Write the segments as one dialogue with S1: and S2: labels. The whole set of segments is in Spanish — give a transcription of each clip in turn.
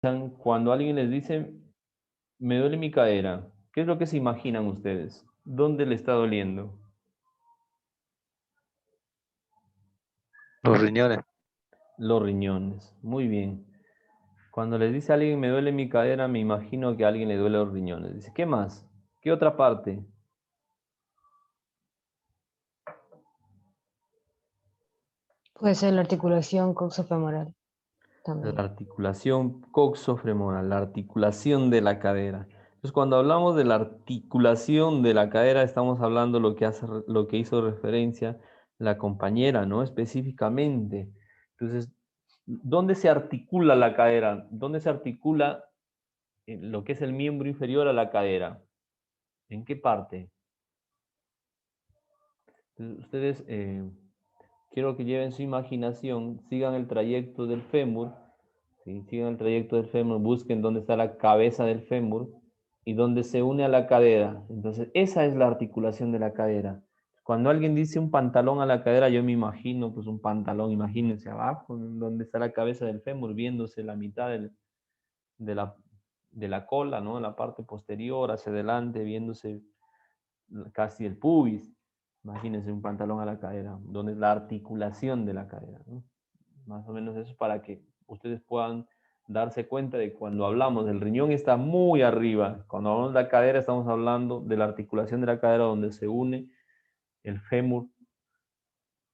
S1: Cuando alguien les dice, me duele mi cadera, ¿qué es lo que se imaginan ustedes? ¿Dónde le está doliendo?
S2: Los riñones.
S1: Los riñones. Muy bien. Cuando les dice a alguien, me duele mi cadera, me imagino que a alguien le duele los riñones. Dice, ¿qué más? ¿Qué otra parte?
S3: Puede ser la articulación coxofemoral
S1: La
S3: también.
S1: articulación coxofemoral, la articulación de la cadera. Entonces, cuando hablamos de la articulación de la cadera, estamos hablando lo que hizo referencia la compañera, ¿no? Específicamente. Entonces, ¿dónde se articula la cadera? ¿Dónde se articula lo que es el miembro inferior a la cadera? ¿En qué parte? Entonces, ustedes, quiero que lleven su imaginación, sigan el trayecto del fémur. ¿Sí? Sigan el trayecto del fémur, busquen dónde está la cabeza del fémur y dónde se une a la cadera. Entonces, esa es la articulación de la cadera. Cuando alguien dice un pantalón a la cadera, yo me imagino pues un pantalón, imagínense abajo, donde está la cabeza del fémur, viéndose la mitad de, la, de la cola, ¿no? La parte posterior, hacia adelante, viéndose casi el pubis. Imagínense un pantalón a la cadera, donde es la articulación de la cadera, ¿no? Más o menos eso para que ustedes puedan darse cuenta de cuando hablamos del riñón está muy arriba. Cuando hablamos de la cadera estamos hablando de la articulación de la cadera donde se une el fémur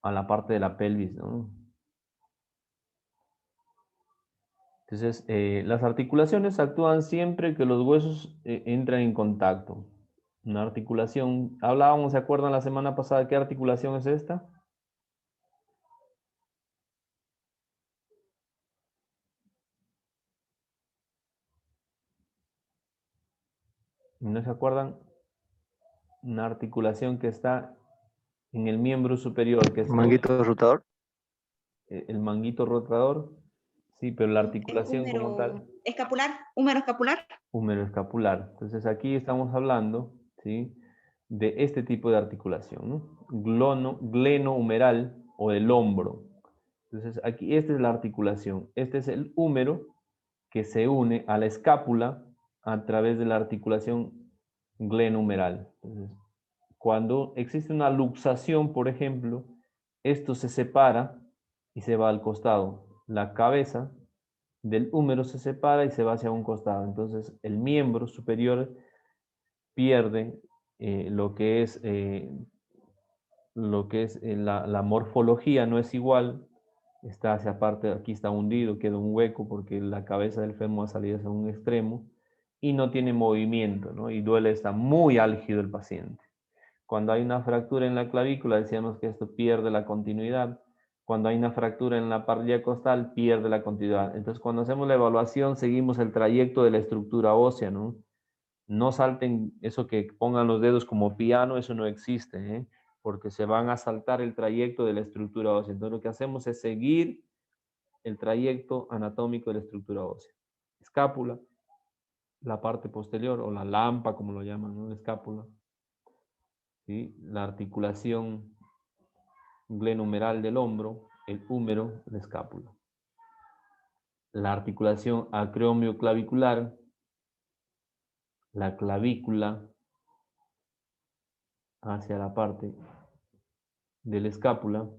S1: a la parte de la pelvis, ¿no? Entonces, las articulaciones actúan siempre que los huesos entran en contacto. Una articulación, hablábamos, ¿se acuerdan la semana pasada qué articulación es esta? ¿No se acuerdan? Una articulación que está en el miembro superior, que es
S2: Manguito rotador.
S1: el manguito rotador, sí, pero la
S4: El
S1: articulación como tal,
S4: húmero escapular.
S1: húmero escapular. Entonces aquí estamos hablando, ¿sí? De este tipo de articulación, ¿no? Gleno humeral o el hombro. Entonces aquí esta es la articulación. Este es el húmero que se une a la escápula a través de la articulación glenohumeral. Entonces, cuando existe una luxación, por ejemplo, esto se separa y se va al costado. La cabeza del húmero se separa y se va hacia un costado. Entonces, el miembro superior pierde lo que es la morfología, no es igual. Está hacia parte, aquí está hundido, queda un hueco porque la cabeza del fémur ha salido hacia un extremo y no tiene movimiento, ¿no? Y duele, está muy álgido el paciente. Cuando hay una fractura en la clavícula, decíamos que esto pierde la continuidad. Cuando hay una fractura en la parrilla costal, pierde la continuidad. Entonces, cuando hacemos la evaluación, seguimos el trayecto de la estructura ósea, ¿no? No salten eso que pongan los dedos como piano, eso no existe, ¿eh? Porque se van a saltar el trayecto de la estructura ósea. Entonces, lo que hacemos es seguir el trayecto anatómico de la estructura ósea. Escápula, la parte posterior, o la lampa, como lo llaman, ¿no? La escápula. ¿Sí? La articulación glenohumeral del hombro, el húmero, la escápula. La articulación acromioclavicular, la clavícula hacia la parte de la escápula.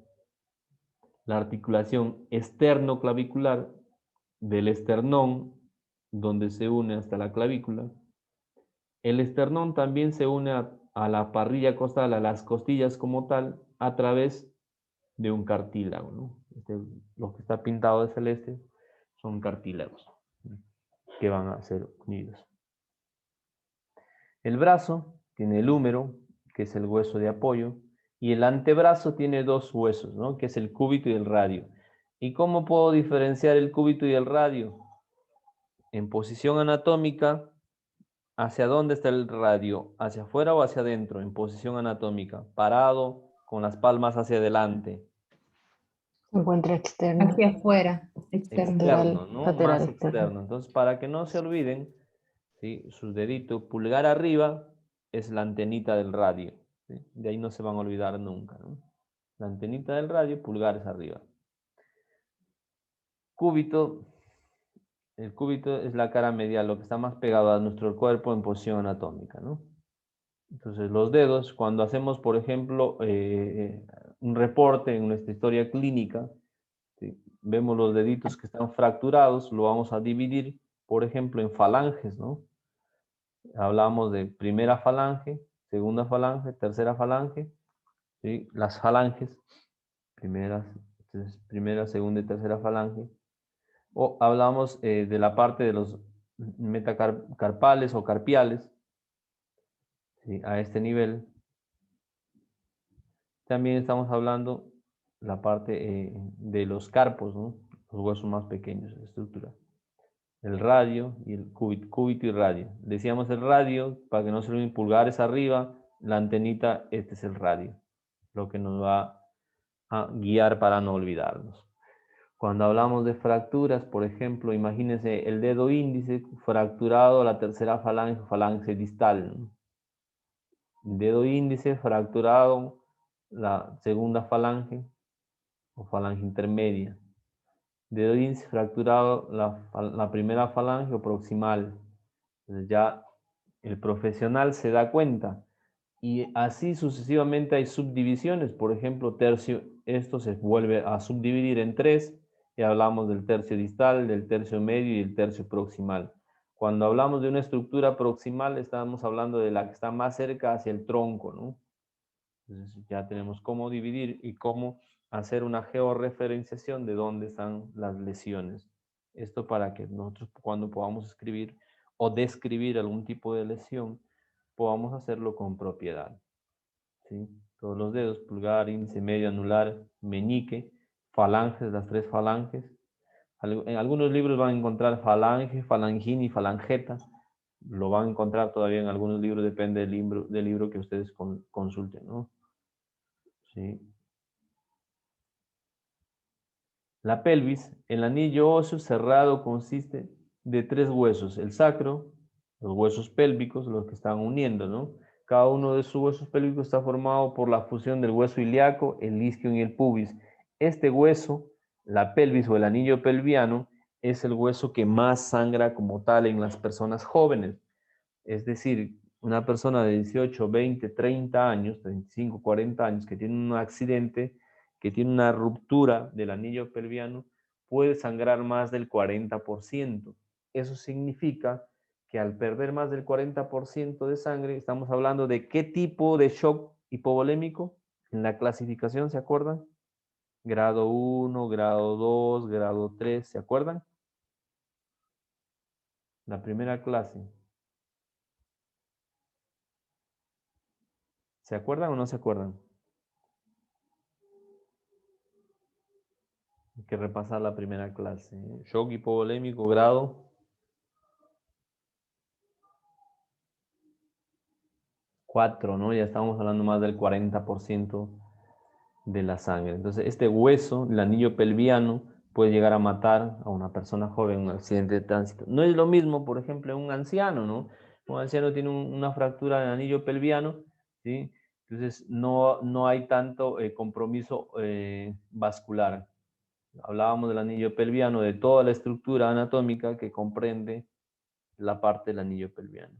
S1: La articulación esternoclavicular del esternón, donde se une hasta la clavícula. El esternón también se une a la parrilla costal, a las costillas como tal, a través de un cartílago, ¿no? Lo que está pintado de celeste son cartílagos, ¿no? Que van a ser unidos. El brazo tiene el húmero, que es el hueso de apoyo, y el antebrazo tiene dos huesos, ¿no? Que es el cúbito y el radio. ¿Y cómo puedo diferenciar el cúbito y el radio? En posición anatómica, ¿hacia dónde está el radio? ¿Hacia afuera o hacia adentro? En posición anatómica, parado, con las palmas hacia adelante.
S3: Se encuentra externo,
S5: Hacia afuera, externo.
S1: Externo, ¿no?
S3: lateral
S1: Más
S3: externo.
S1: externo. Entonces, para que no se olviden, ¿sí? Su dedito pulgar arriba es la antenita del radio, ¿sí? De ahí no se van a olvidar nunca, ¿no? La antenita del radio, pulgares arriba. Cúbito El cúbito es la cara medial, lo que está más pegado a nuestro cuerpo en posición anatómica, ¿no? Entonces, los dedos, cuando hacemos, por ejemplo, un reporte en nuestra historia clínica, ¿sí? Vemos los deditos que están fracturados, lo vamos a dividir, por ejemplo, en falanges, ¿no? Hablamos de primera falange, segunda falange, tercera falange, ¿sí? Las falanges, primera, segunda y tercera falange. O hablamos de la parte de los metacarpales o carpiales, ¿sí? A este nivel. También estamos hablando la parte de los carpos, ¿no? Los huesos más pequeños de estructura. El radio y el cúbito, cúbito y radio. Decíamos el radio, para que no se olviden, pulgares arriba, la antenita, este es el radio, lo que nos va a guiar para no olvidarnos. Cuando hablamos de fracturas, por ejemplo, imagínense el dedo índice fracturado a la tercera falange, falange distal, ¿no? Dedo índice fracturado la segunda falange o falange intermedia. Dedo índice fracturado la primera falange o proximal. Entonces ya el profesional se da cuenta. Y así sucesivamente hay subdivisiones. Por ejemplo, tercio, esto se vuelve a subdividir en 3. Y hablamos del tercio distal, del tercio medio y el tercio proximal. Cuando hablamos de una estructura proximal, estamos hablando de la que está más cerca hacia el tronco, ¿no? Entonces ya tenemos cómo dividir y cómo hacer una georreferenciación de dónde están las lesiones. Esto para que nosotros cuando podamos escribir o describir algún tipo de lesión, podamos hacerlo con propiedad, ¿sí? Todos los dedos, pulgar, índice, medio, anular, meñique, falanges, las 3 falanges. En algunos libros van a encontrar falange, falangina y falangeta. Lo van a encontrar todavía en algunos libros, depende del libro que ustedes consulten, ¿no? ¿Sí? La pelvis, el anillo óseo cerrado consiste de 3 huesos, el sacro, los huesos pélvicos, los que están uniendo, ¿no? Cada uno de sus huesos pélvicos está formado por la fusión del hueso ilíaco, el isquion y el pubis. Este hueso, la pelvis o el anillo pelviano, es el hueso que más sangra como tal en las personas jóvenes. Es decir, una persona de 18, 20, 30 años, 25, 40 años, que tiene un accidente, que tiene una ruptura del anillo pelviano, puede sangrar más del 40%. Eso significa que al perder más del 40% de sangre, estamos hablando de qué tipo de shock hipovolémico. En la clasificación, ¿se acuerdan? Grado 1, grado 2, grado 3, ¿se acuerdan? La primera clase. ¿Se acuerdan o no se acuerdan? Hay que repasar la primera clase. Shock hipovolémico, grado 4, ¿no? Ya estamos hablando más del 40% de la sangre. Entonces, este hueso, el anillo pelviano, puede llegar a matar a una persona joven en un accidente de tránsito. No es lo mismo, por ejemplo, en un anciano, ¿no? Un anciano tiene una fractura del anillo pelviano, ¿sí? Entonces, no hay tanto compromiso vascular. Hablábamos del anillo pelviano, de toda la estructura anatómica que comprende la parte del anillo pelviano.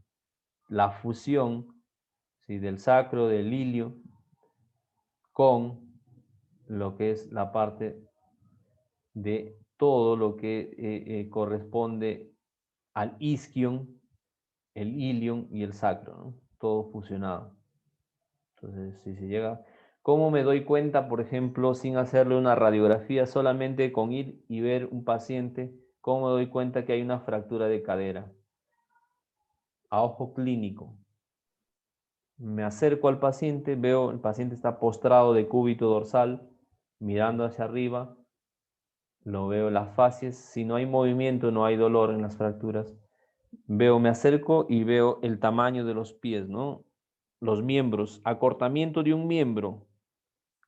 S1: La fusión, ¿sí?, del sacro, del ilio, con lo que es la parte de todo lo que corresponde al isquion, el ilion y el sacro, ¿no? Todo fusionado. Entonces, si se llega... ¿Cómo me doy cuenta, por ejemplo, sin hacerle una radiografía, solamente con ir y ver un paciente, cómo me doy cuenta que hay una fractura de cadera? A ojo clínico. Me acerco al paciente, veo el paciente está postrado de cúbito dorsal, mirando hacia arriba, lo veo en las facies, si no hay movimiento no hay dolor en las fracturas. Me acerco y veo el tamaño de los pies, ¿no? Los miembros, acortamiento de un miembro,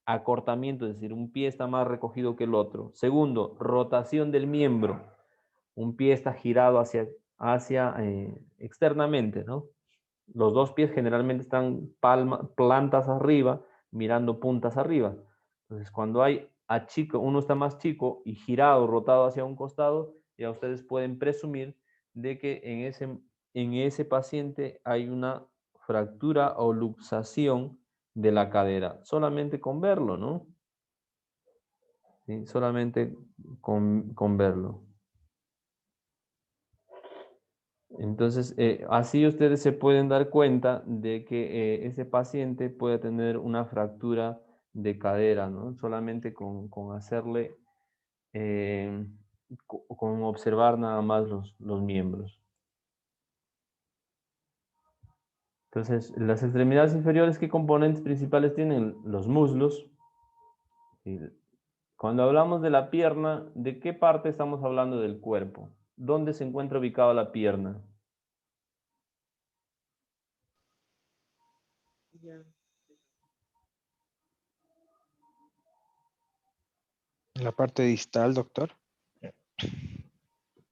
S1: acortamiento, es decir, un pie está más recogido que el otro. Segundo, rotación del miembro, un pie está girado hacia externamente, ¿no? Los 2 pies generalmente están plantas arriba, mirando puntas arriba. Entonces, cuando hay uno está más chico y girado, rotado hacia un costado, ya ustedes pueden presumir de que en ese paciente hay una fractura o luxación de la cadera, solamente con verlo, ¿no? ¿Sí? Solamente con verlo. Entonces, así ustedes se pueden dar cuenta de que ese paciente puede tener una fractura de cadera, ¿no? Solamente con hacerle, con observar nada más los miembros. Entonces, las extremidades inferiores, ¿qué componentes principales tienen? Los muslos. Y cuando hablamos de la pierna, ¿de qué parte estamos hablando del cuerpo? ¿Dónde se encuentra ubicada la pierna?
S6: En la parte distal, doctor.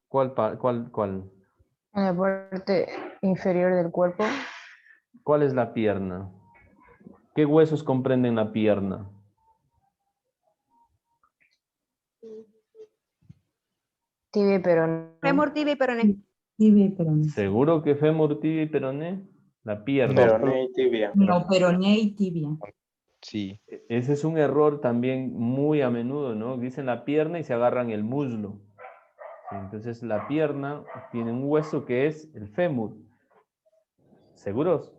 S1: ¿Cuál?
S3: En la parte inferior del cuerpo,
S1: ¿Cuál es la pierna? ¿Qué huesos comprenden la pierna?
S3: tibia y peroné.
S4: Fémur, tibia y peroné.
S5: Tibia y peroné.
S1: ¿Seguro que fémur, tibia y peroné? La pierna.
S7: Peroné y tibia.
S5: No, peroné y tibia.
S6: Sí.
S1: Ese es un error también muy a menudo, ¿no? Dicen la pierna y se agarran el muslo. Sí, entonces la pierna tiene un hueso que es el fémur. ¿Seguros?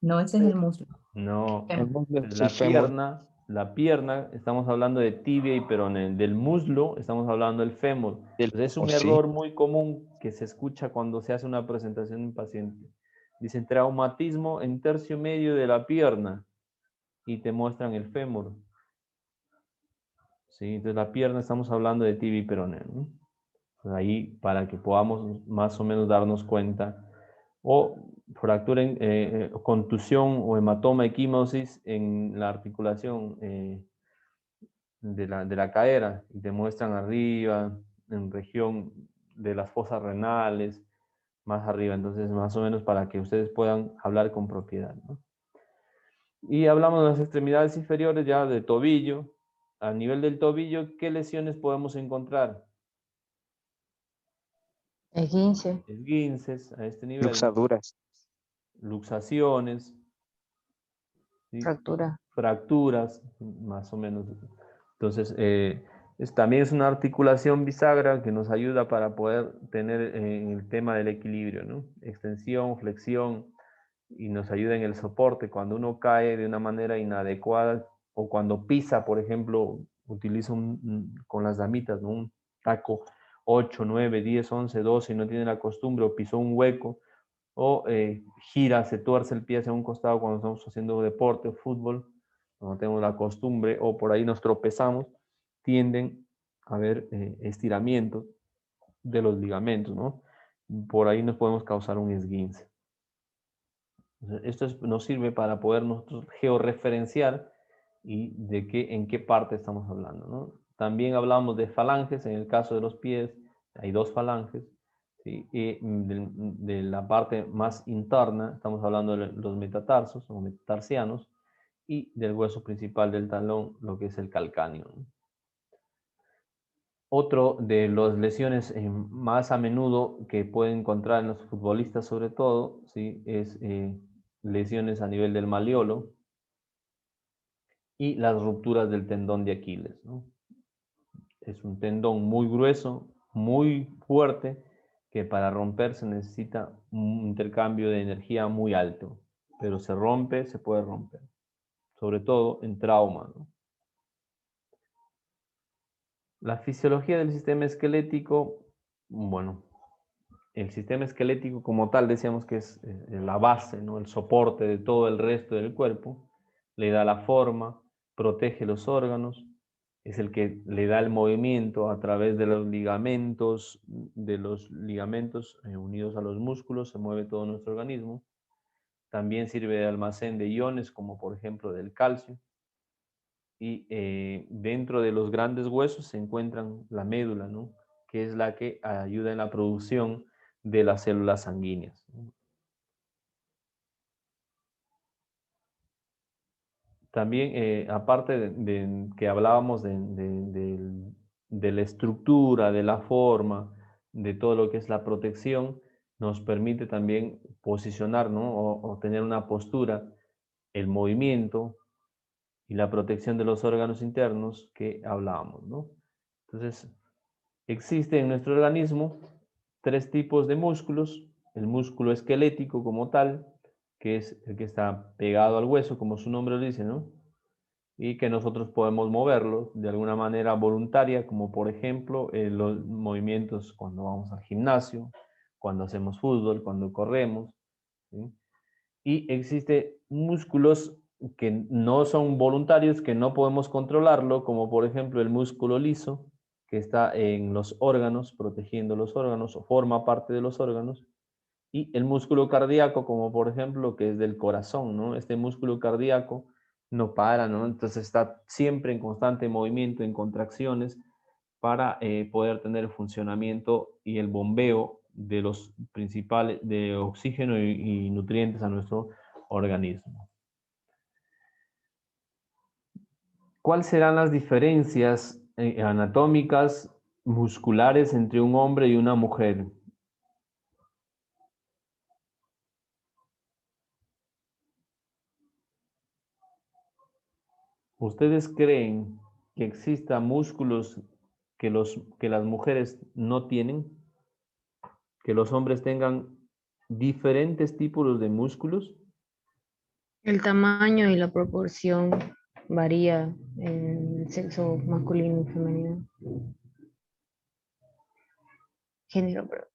S5: No, ese es el muslo.
S1: No.
S6: El muslo es el
S1: La
S6: fémur.
S1: pierna, estamos hablando de tibia y peroné. Del muslo estamos hablando del fémur.
S6: Del
S1: Entonces, es un
S6: fémur, sí.
S1: error muy común que se escucha cuando se hace una presentación de un paciente. Dicen traumatismo en tercio medio de la pierna y te muestran el fémur. ¿Sí? Entonces la pierna estamos hablando de tibia y peroné, ¿no? Entonces, ahí para que podamos más o menos darnos cuenta. O fractura, contusión o hematoma equimosis en la articulación de la cadera. Y te muestran arriba, en región de las fosas renales, más arriba. Entonces, más o menos para que ustedes puedan hablar con propiedad, ¿no? Y hablamos de las extremidades inferiores ya de tobillo. A nivel del tobillo, ¿qué lesiones podemos encontrar?
S3: esguince,
S1: Esguinces a este nivel,
S6: Luxaduras.
S1: luxaciones, ¿sí?
S3: fractura.
S1: Fracturas, más o menos. Entonces, también es una articulación bisagra que nos ayuda para poder tener el tema del equilibrio, ¿no? Extensión, flexión, y nos ayuda en el soporte. Cuando uno cae de una manera inadecuada o cuando pisa, por ejemplo, utiliza con las damitas, ¿no? Un taco 8, 9, 10, 11, 12 y no tiene la costumbre o pisó un hueco o gira, se tuerce el pie hacia un costado cuando estamos haciendo deporte o fútbol, no tenemos la costumbre o por ahí nos tropezamos, tienden a haber estiramientos de los ligamentos, ¿no? Por ahí nos podemos causar un esguince. Esto nos sirve para poder nosotros georreferenciar y en qué parte estamos hablando, ¿no? También hablamos de falanges, en el caso de los pies hay dos falanges, ¿sí? Y de la parte más interna estamos hablando de los metatarsos o metatarsianos y del hueso principal del talón, lo que es el calcáneo, ¿no? Otro de las lesiones más a menudo que pueden encontrar en los futbolistas sobre todo, ¿sí? Es lesiones a nivel del malleolo y las rupturas del tendón de Aquiles, ¿no? Es un tendón muy grueso, muy fuerte, que para romperse necesita un intercambio de energía muy alto, pero se rompe, se puede romper, sobre todo en trauma, ¿no? La fisiología del sistema esquelético, bueno, el sistema esquelético como tal decíamos que es la base, ¿no? El soporte de todo el resto del cuerpo, le da la forma, protege los órganos, es el que le da el movimiento a través de los ligamentos unidos a los músculos, se mueve todo nuestro organismo. También sirve de almacén de iones, como por ejemplo del calcio. Y dentro de los grandes huesos se encuentran la médula, ¿no? Que es la que ayuda en la producción de las células sanguíneas. También, aparte de que hablábamos del de la estructura, de la forma, de todo lo que es la protección, nos permite también posicionar, ¿no? o tener una postura, el movimiento y la protección de los órganos internos que hablábamos, ¿no? Entonces, existe en nuestro organismo 3 tipos de músculos: el músculo esquelético como tal, que es el que está pegado al hueso, como su nombre lo dice, ¿no? Y que nosotros podemos moverlo de alguna manera voluntaria, como por ejemplo los movimientos cuando vamos al gimnasio, cuando hacemos fútbol, cuando corremos, ¿sí? Y existe músculos que no son voluntarios, que no podemos controlarlo, como por ejemplo el músculo liso, que está en los órganos, protegiendo los órganos o forma parte de los órganos, y el músculo cardíaco, como por ejemplo, que es del corazón, ¿no? Este músculo cardíaco no para, ¿no? Entonces está siempre en constante movimiento, en contracciones, para poder tener el funcionamiento y el bombeo de los principales, de oxígeno y nutrientes a nuestro organismo. ¿Cuáles serán las diferencias anatómicas, musculares entre un hombre y una mujer? ¿Ustedes creen que existan músculos que las mujeres no tienen? ¿Que los hombres tengan diferentes tipos de músculos?
S3: El tamaño y la proporción varía en el sexo masculino y femenino. Género, perdón.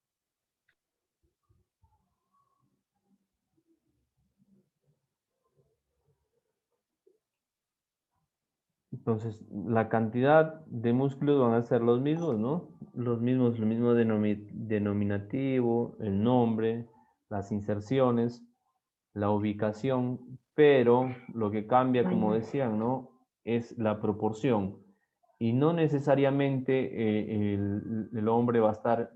S1: Entonces, la cantidad de músculos van a ser los mismos, ¿no? Los mismos, el mismo denominativo, el nombre, las inserciones, la ubicación, pero lo que cambia, como decían, ¿no? Es la proporción. Y no necesariamente el hombre va a estar,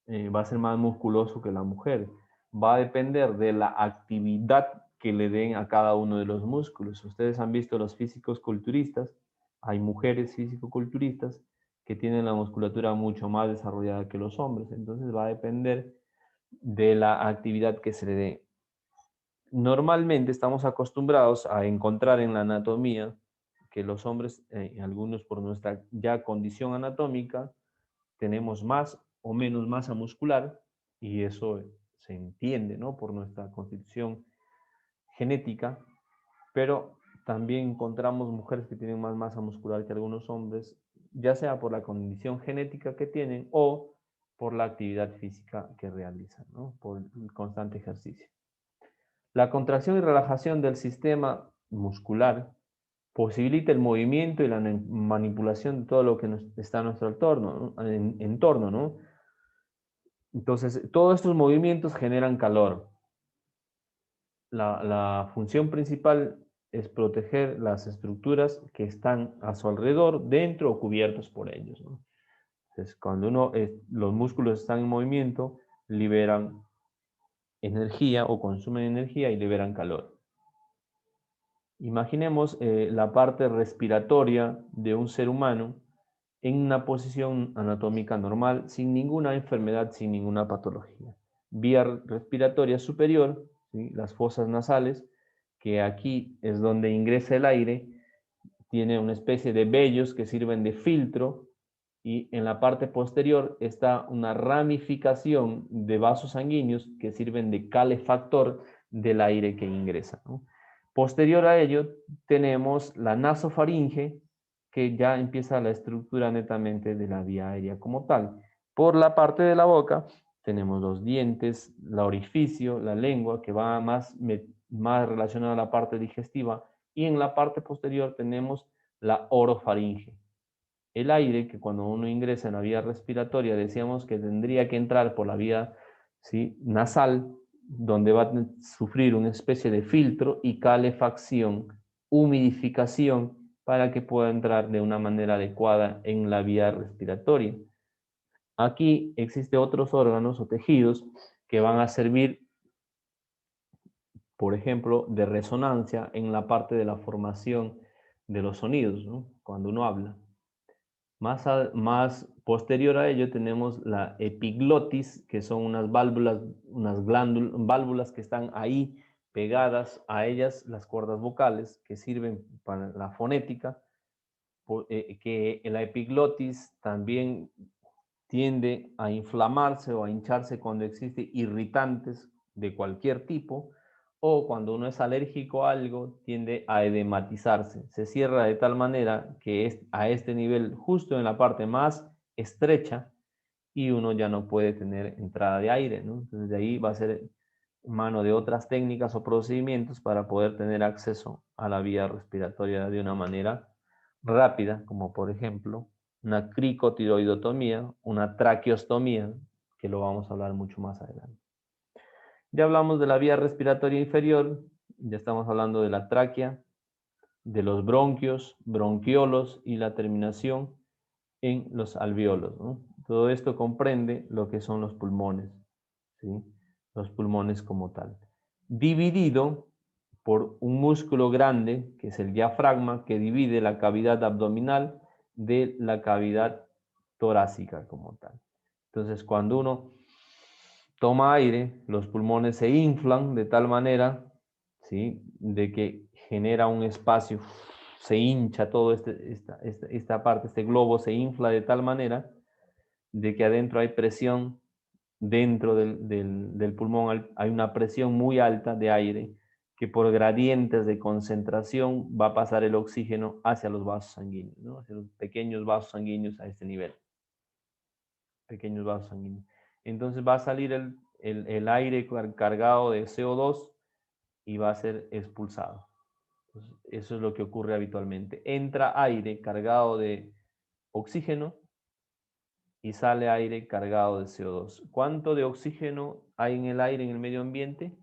S1: va a ser más musculoso que la mujer. Va a depender de la actividad que le den a cada uno de los músculos. Ustedes han visto los físicos culturistas, hay mujeres físico-culturistas que tienen la musculatura mucho más desarrollada que los hombres. Entonces va a depender de la actividad que se le dé. Normalmente estamos acostumbrados a encontrar en la anatomía que los hombres, algunos por nuestra ya condición anatómica, tenemos más o menos masa muscular, y eso se entiende, ¿no? Por nuestra constitución genética, pero también encontramos mujeres que tienen más masa muscular que algunos hombres, ya sea por la condición genética que tienen o por la actividad física que realizan, ¿no? Por el constante ejercicio. La contracción y relajación del sistema muscular posibilita el movimiento y la manipulación de todo lo que está a nuestro entorno, ¿no? Entonces, todos estos movimientos generan calor. La función principal es proteger las estructuras que están a su alrededor, dentro o cubiertos por ellos, ¿no? Entonces, cuando los músculos están en movimiento, liberan energía o consumen energía y liberan calor. Imaginemos la parte respiratoria de un ser humano en una posición anatómica normal, sin ninguna enfermedad, sin ninguna patología. Vía respiratoria superior, ¿sí? Las fosas nasales, que aquí es donde ingresa el aire, tiene una especie de vellos que sirven de filtro, y en la parte posterior está una ramificación de vasos sanguíneos que sirven de calefactor del aire que ingresa, ¿no? Posterior a ello tenemos la nasofaringe, que ya empieza la estructura netamente de la vía aérea como tal. Por la parte de la boca tenemos los dientes, el orificio, la lengua, que va más relacionada a la parte digestiva, y en la parte posterior tenemos la orofaringe. El aire que cuando uno ingresa en la vía respiratoria decíamos que tendría que entrar por la vía, ¿sí?, nasal, donde va a sufrir una especie de filtro y calefacción, humidificación, para que pueda entrar de una manera adecuada en la vía respiratoria. Aquí existen otros órganos o tejidos que van a servir, por ejemplo, de resonancia en la parte de la formación de los sonidos, ¿no? Cuando uno habla. Más posterior a ello tenemos la epiglotis, que son unas válvulas, válvulas que están ahí pegadas a ellas, las cuerdas vocales, que sirven para la fonética, que la epiglotis también tiende a inflamarse o a hincharse cuando existen irritantes de cualquier tipo, o cuando uno es alérgico a algo, tiende a edematizarse. Se cierra de tal manera que es a este nivel, justo en la parte más estrecha, y uno ya no puede tener entrada de aire, ¿no? Entonces de ahí va a ser mano de otras técnicas o procedimientos para poder tener acceso a la vía respiratoria de una manera rápida, como por ejemplo una cricotiroidotomía, una traqueostomía, que lo vamos a hablar mucho más adelante. Ya hablamos de la vía respiratoria inferior, ya estamos hablando de la tráquea, de los bronquios, bronquiolos y la terminación en los alveolos, ¿no? Todo esto comprende lo que son los pulmones, ¿sí? Los pulmones como tal. Dividido por un músculo grande, que es el diafragma, que divide la cavidad abdominal de la cavidad torácica como tal. Entonces, cuando uno toma aire, los pulmones se inflan de tal manera, ¿sí?, de que genera un espacio, se hincha todo esta parte, este globo se infla de tal manera de que adentro hay presión, dentro del pulmón hay una presión muy alta de aire que por gradientes de concentración va a pasar el oxígeno hacia los vasos sanguíneos, ¿no? Hacia los pequeños vasos sanguíneos a este nivel. Pequeños vasos sanguíneos. Entonces va a salir el aire cargado de CO2 y va a ser expulsado. Entonces, eso es lo que ocurre habitualmente. Entra aire cargado de oxígeno y sale aire cargado de CO2. ¿Cuánto de oxígeno hay en el aire, en el medio ambiente?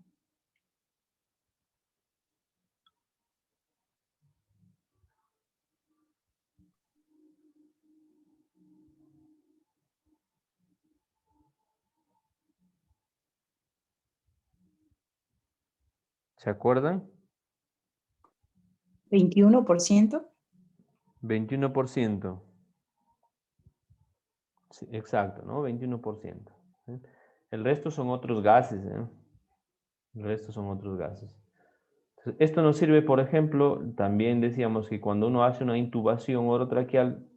S1: ¿Se acuerdan?
S5: 21%.
S1: 21%. Sí, exacto, ¿no? 21%. ¿Sí? El resto son otros gases, ¿eh? El resto son otros gases. Esto nos sirve, por ejemplo, también decíamos que cuando uno hace una intubación orotraqueal,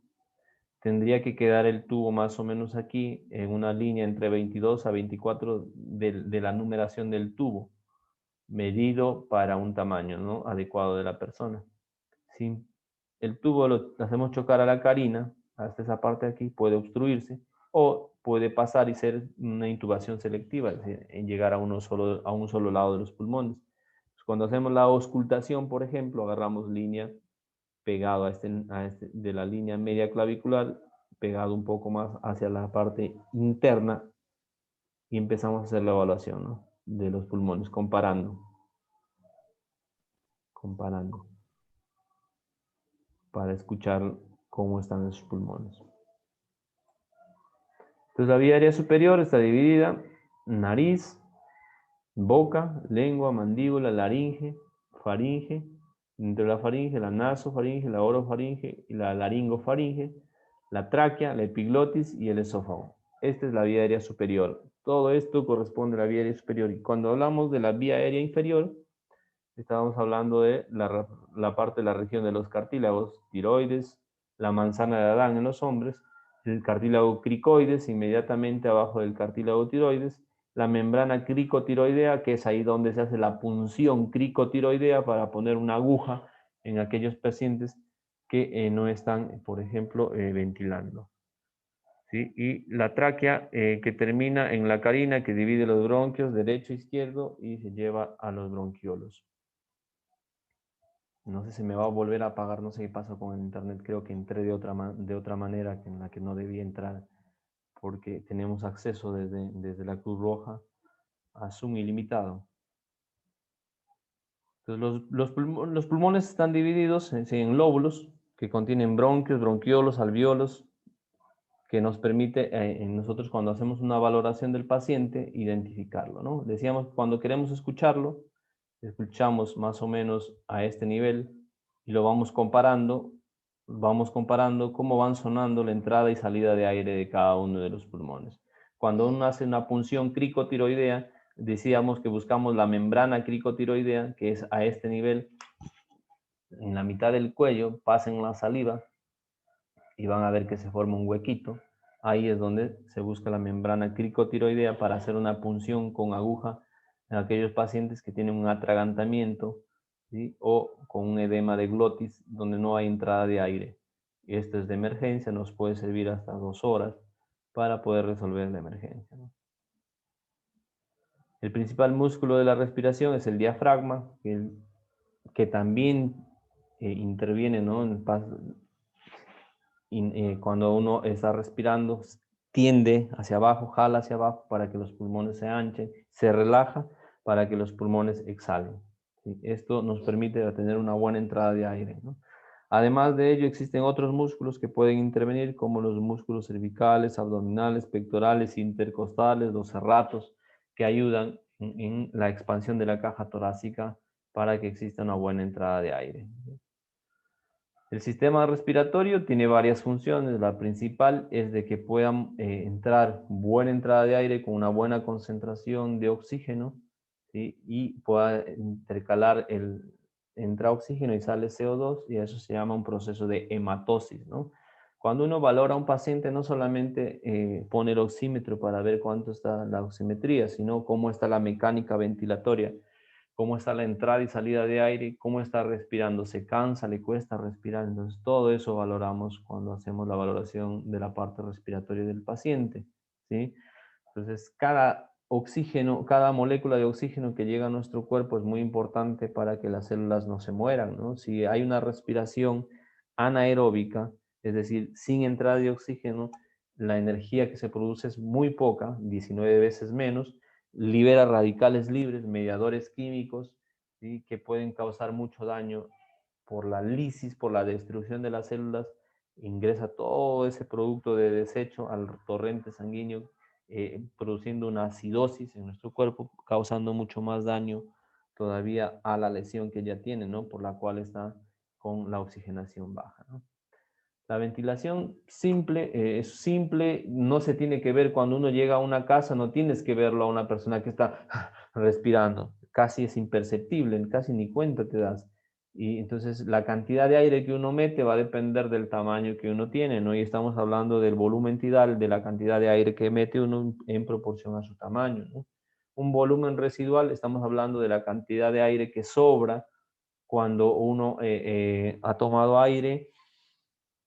S1: tendría que quedar el tubo más o menos aquí, en una línea entre 22 a 24 de la numeración del tubo, medido para un tamaño, ¿no?, adecuado de la persona. Si el tubo lo hacemos chocar a la carina, hasta esa parte de aquí, puede obstruirse, o puede pasar y ser una intubación selectiva, es decir, en llegar a un solo lado de los pulmones. Cuando hacemos la auscultación, por ejemplo, agarramos línea pegado de la línea media clavicular, pegado un poco más hacia la parte interna, y empezamos a hacer la evaluación, ¿no?, de los pulmones, comparando, para escuchar cómo están esos pulmones. Entonces la vía aérea superior está dividida: nariz, boca, lengua, mandíbula, laringe, faringe, dentro de la faringe, la nasofaringe, la orofaringe y la laringofaringe, la tráquea, la epiglotis y el esófago. Esta es la vía aérea superior. Todo esto corresponde a la vía aérea superior. Y cuando hablamos de la vía aérea inferior, estábamos hablando de la parte de la región de los cartílagos, tiroides, la manzana de Adán en los hombres, el cartílago cricoides, inmediatamente abajo del cartílago tiroides, la membrana cricotiroidea, que es ahí donde se hace la punción cricotiroidea para poner una aguja en aquellos pacientes que no están, por ejemplo, ventilando. ¿Sí? Y la tráquea, que termina en la carina, que divide los bronquios derecho e izquierdo y se lleva a los bronquiolos. No sé si me va a volver a apagar, no sé qué pasó con el internet, creo que entré de otra manera en la que no debía entrar, porque tenemos acceso desde la Cruz Roja a Zoom ilimitado. Entonces los pulmones están divididos en lóbulos que contienen bronquios, bronquiolos, alveolos, que nos permite nosotros, cuando hacemos una valoración del paciente, identificarlo, ¿no? Decíamos que cuando queremos escucharlo, escuchamos más o menos a este nivel y lo vamos comparando vamos comparando cómo van sonando la entrada y salida de aire de cada uno de los pulmones. Cuando uno hace una punción cricotiroidea, decíamos que buscamos la membrana cricotiroidea, que es a este nivel, en la mitad del cuello, pasen la saliva y van a ver que se forma un huequito. Ahí es donde se busca la membrana cricotiroidea para hacer una punción con aguja en aquellos pacientes que tienen un atragantamiento, ¿sí? O con un edema de glotis donde no hay entrada de aire. Esto es de emergencia, nos puede servir hasta 2 horas para poder resolver la emergencia, ¿no? El principal músculo de la respiración es el diafragma, que también interviene, ¿no? Cuando uno está respirando, tiende hacia abajo, jala hacia abajo para que los pulmones se anchen, se relaja para que los pulmones exhalen, ¿sí? Esto nos permite tener una buena entrada de aire, ¿no? Además de ello, existen otros músculos que pueden intervenir, como los músculos cervicales, abdominales, pectorales, intercostales, los serratos, que ayudan en la expansión de la caja torácica para que exista una buena entrada de aire. El sistema respiratorio tiene varias funciones. La principal es de que puedan entrar buena entrada de aire con una buena concentración de oxígeno, ¿sí? Y pueda intercalar entra oxígeno y sale CO2, y eso se llama un proceso de hematosis, ¿no? Cuando uno valora a un paciente, no solamente pone el oxímetro para ver cuánto está la oximetría, sino cómo está la mecánica ventilatoria, cómo está la entrada y salida de aire, cómo está respirando, se cansa, le cuesta respirar. Entonces, todo eso valoramos cuando hacemos la valoración de la parte respiratoria del paciente, ¿sí? Entonces, cada oxígeno, cada molécula de oxígeno que llega a nuestro cuerpo es muy importante para que las células no se mueran, ¿no? Si hay una respiración anaeróbica, es decir, sin entrada de oxígeno, la energía que se produce es muy poca, 19 veces menos, libera radicales libres, mediadores químicos, ¿sí? Que pueden causar mucho daño por la lisis, por la destrucción de las células, ingresa todo ese producto de desecho al torrente sanguíneo, produciendo una acidosis en nuestro cuerpo, causando mucho más daño todavía a la lesión que ya tiene, ¿no? Por la cual está con la oxigenación baja, ¿no? La ventilación simple es simple, no se tiene que ver cuando uno llega a una casa, no tienes que verlo a una persona que está respirando, casi es imperceptible, casi ni cuenta te das. Y entonces la cantidad de aire que uno mete va a depender del tamaño que uno tiene, ¿no? Y estamos hablando del volumen tidal, de la cantidad de aire que mete uno en proporción a su tamaño, ¿no? Un volumen residual, estamos hablando de la cantidad de aire que sobra cuando uno ha tomado aire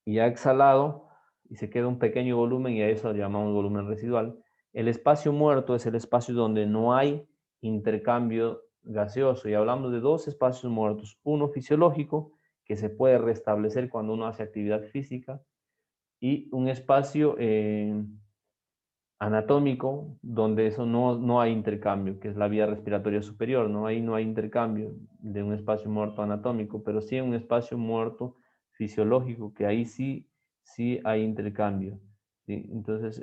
S1: y ha exhalado y se queda un pequeño volumen, y a eso lo llamamos volumen residual. El espacio muerto es el espacio donde no hay intercambio gaseoso, y hablamos de 2 espacios muertos: uno fisiológico, que se puede restablecer cuando uno hace actividad física, y un espacio anatómico donde eso no hay intercambio, que es la vía respiratoria superior, ¿no? Ahí no hay intercambio de un espacio muerto anatómico, pero sí un espacio muerto fisiológico, que ahí sí hay intercambio, ¿sí? Entonces,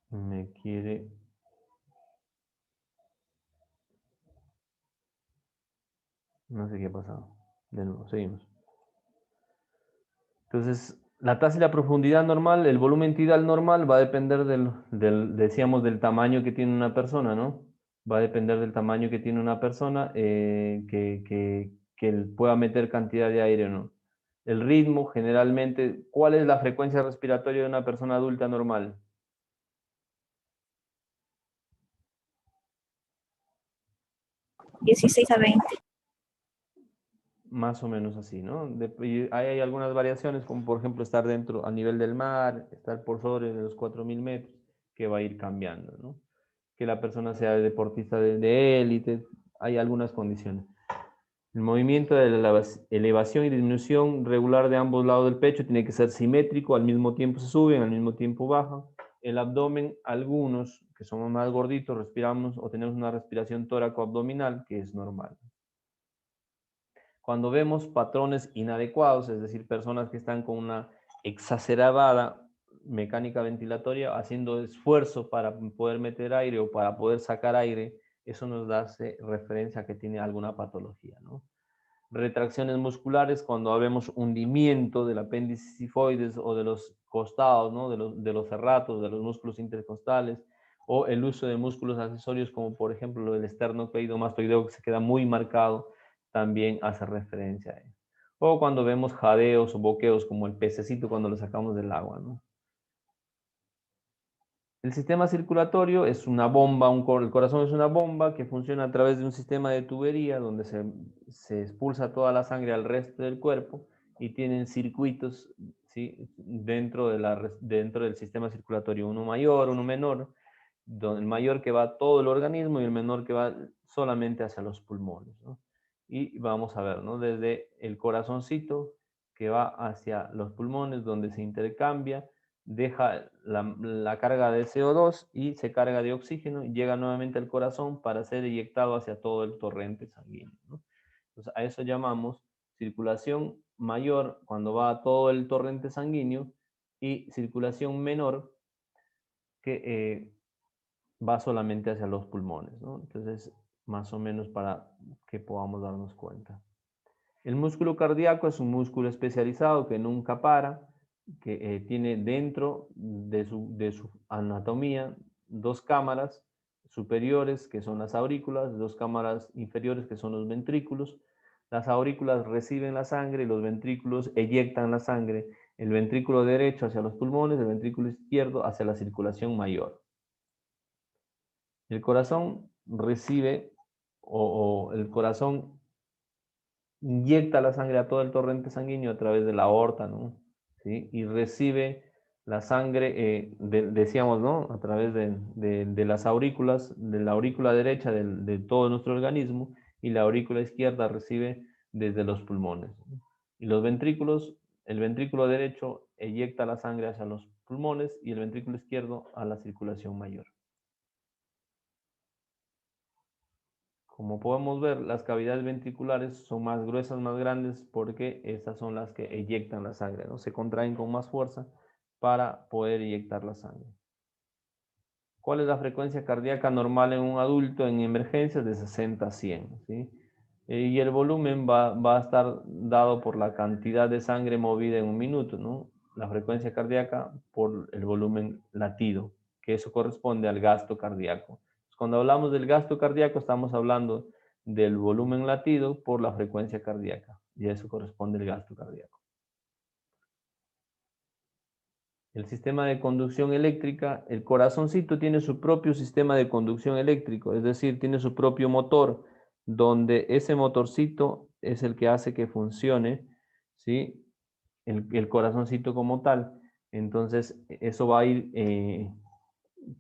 S1: me quiere... No sé qué ha pasado. De nuevo, seguimos. Entonces, la tasa y la profundidad normal, el volumen tidal normal va a depender decíamos, del tamaño que tiene una persona, ¿no? Va a depender del tamaño que tiene una persona, que pueda meter cantidad de aire o no. El ritmo, generalmente, ¿cuál es la frecuencia respiratoria de una persona adulta normal?
S7: ¿16 a 20?
S1: Más o menos así, ¿no? Y hay algunas variaciones, como por ejemplo estar dentro, a nivel del mar, estar por sobre de los 4000 metros, que va a ir cambiando, ¿no? Que la persona sea deportista de élite, hay algunas condiciones. El movimiento de la elevación y disminución regular de ambos lados del pecho tiene que ser simétrico, al mismo tiempo se suben, al mismo tiempo bajan. El abdomen, algunos que somos más gorditos, respiramos o tenemos una respiración tóraco-abdominal, que es normal. Cuando vemos patrones inadecuados, es decir, personas que están con una exacerbada mecánica ventilatoria, haciendo esfuerzo para poder meter aire o para poder sacar aire eso nos da referencia a que tiene alguna patología, ¿no? Retracciones musculares, cuando vemos hundimiento del apéndice sifoides o de los costados, ¿no? de los serratos, de los músculos intercostales, o el uso de músculos accesorios como por ejemplo lo del esternocleidomastoideo, que se queda muy marcado, también hace referencia a ello. O cuando vemos jadeos o boqueos como el pececito cuando lo sacamos del agua, ¿no? El sistema circulatorio es una bomba, el corazón es una bomba que funciona a través de un sistema de tubería donde se expulsa toda la sangre al resto del cuerpo y tienen circuitos, ¿sí? dentro del sistema circulatorio, uno mayor, uno menor, el mayor que va a todo el organismo y el menor que va solamente hacia los pulmones, ¿no? Y vamos a ver, ¿no? Desde el corazoncito que va hacia los pulmones donde se intercambia, deja la carga de CO2 y se carga de oxígeno y llega nuevamente al corazón para ser eyectado hacia todo el torrente sanguíneo, ¿no? Entonces, a eso llamamos circulación mayor cuando va a todo el torrente sanguíneo y circulación menor que va solamente hacia los pulmones, ¿no? Entonces, más o menos para que podamos darnos cuenta. El músculo cardíaco es un músculo especializado que nunca para, que tiene dentro de su anatomía dos cámaras superiores, que son las aurículas, dos cámaras inferiores, que son los ventrículos. Las aurículas reciben la sangre y los ventrículos eyectan la sangre. El ventrículo derecho hacia los pulmones, el ventrículo izquierdo hacia la circulación mayor. El corazón recibe, o el corazón inyecta la sangre a todo el torrente sanguíneo a través de la aorta, ¿no? ¿Sí? Y recibe la sangre, decíamos, ¿no? A través de las aurículas, de la aurícula derecha de todo nuestro organismo, y la aurícula izquierda recibe desde los pulmones, ¿no? Y los ventrículos, el ventrículo derecho eyecta la sangre hacia los pulmones y el ventrículo izquierdo a la circulación mayor. Como podemos ver, las cavidades ventriculares son más gruesas, más grandes, porque estas son las que eyectan la sangre, ¿no? Se contraen con más fuerza para poder eyectar la sangre. ¿Cuál es la frecuencia cardíaca normal en un adulto en emergencias? De 60 a 100, ¿sí? Y el volumen va a estar dado por la cantidad de sangre movida en un minuto, ¿no? La frecuencia cardíaca por el volumen latido, que eso corresponde al gasto cardíaco. Cuando hablamos del gasto cardíaco, estamos hablando del volumen latido por la frecuencia cardíaca, y a eso corresponde el gasto cardíaco. El sistema de conducción eléctrica, el corazoncito tiene su propio sistema de conducción eléctrico, es decir, tiene su propio motor, donde ese motorcito es el que hace que funcione, ¿sí? El corazoncito como tal. Entonces, eso va a ir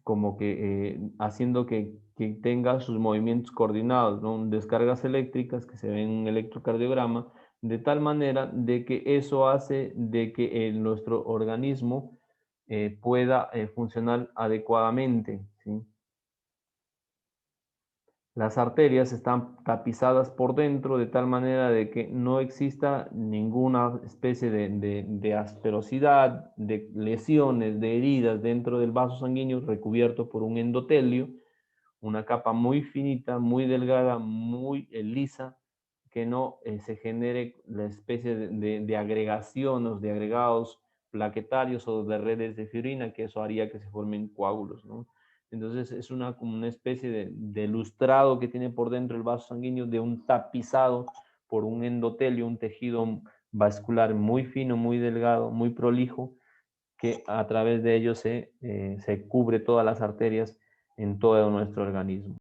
S1: como que haciendo que tenga sus movimientos coordinados, ¿no? Descargas eléctricas que se ven en un electrocardiograma, de tal manera de que eso hace de que nuestro organismo pueda funcionar adecuadamente, ¿sí? Las arterias están tapizadas por dentro de tal manera de que no exista ninguna especie de asperosidad, de lesiones, de heridas dentro del vaso sanguíneo recubierto por un endotelio, una capa muy finita, muy delgada, muy lisa, que no se genere la especie de agregaciones, de agregados plaquetarios o de redes de fibrina, que eso haría que se formen coágulos, ¿no? Entonces es como una especie de lustrado que tiene por dentro el vaso sanguíneo, de un tapizado por un endotelio, un tejido vascular muy fino, muy delgado, muy prolijo, que a través de ello se cubre todas las arterias en todo nuestro organismo.